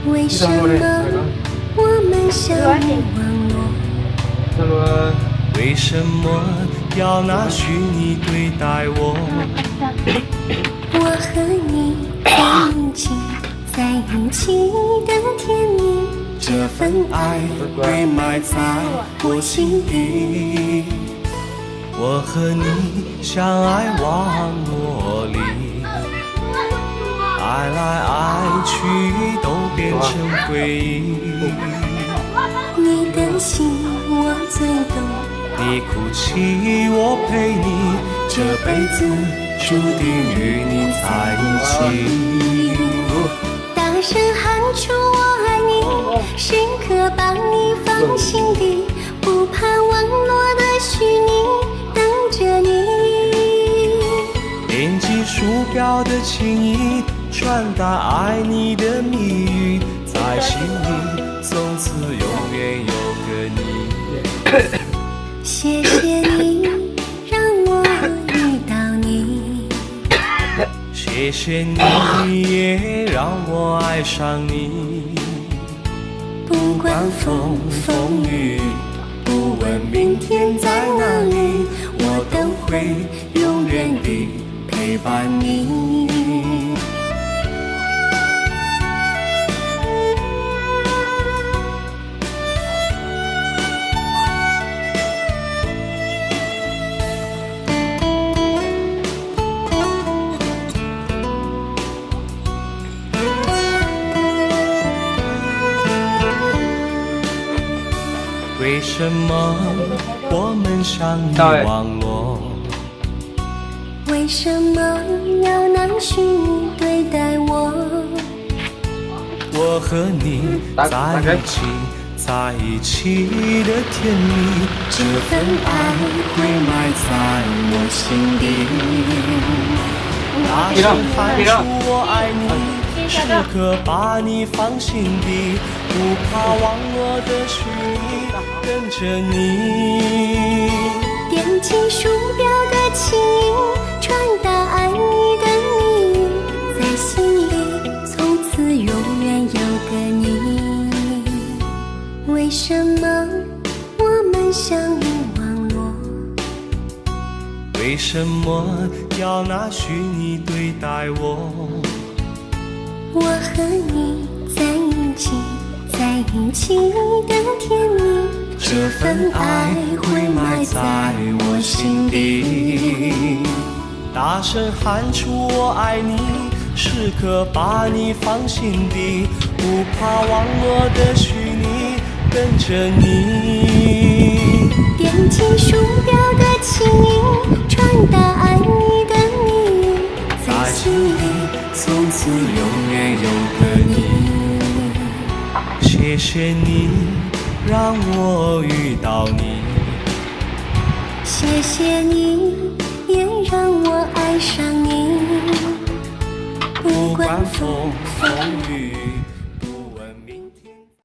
为什么我们相濡忘落？为什么要拿虚拟对待我？我和你在一起，在一起的甜蜜，这份爱被埋在我心底。我和你相爱忘我离，爱来爱去都变成回忆。你的心我最懂，你哭泣我陪你，这辈子注定与你在一起。大声喊出我爱你，时刻把你放心底，不怕网络的虚拟，等着你。点击鼠标的情意，传达爱你的密语，在心里从此永远有个你。谢谢你谢谢你也让我爱上你，不管风风雨，不问明天在哪里，我都会永远地陪伴你。为什么我们相遇网络？为什么要拿虚拟对待我？我和你在一起的甜蜜，这份爱会埋在我心底。大声喊出我爱你，时刻把你放心底，不怕网络的虚拟，跟着你。点击鼠标的轻音，传达爱你的你，在心里从此永远有个你。为什么我们相遇网络？为什么要拿虚拟对待我？我和你在一起，在一起的甜蜜，这份爱会埋在我心底。大声喊出我爱你，时刻把你放心底，不怕网络的虚拟，跟着你。点击鼠标的轻音，传达爱你的你，在心里从此永远有个你。谢谢你让我遇到你，谢谢你也让我爱上你。不管风风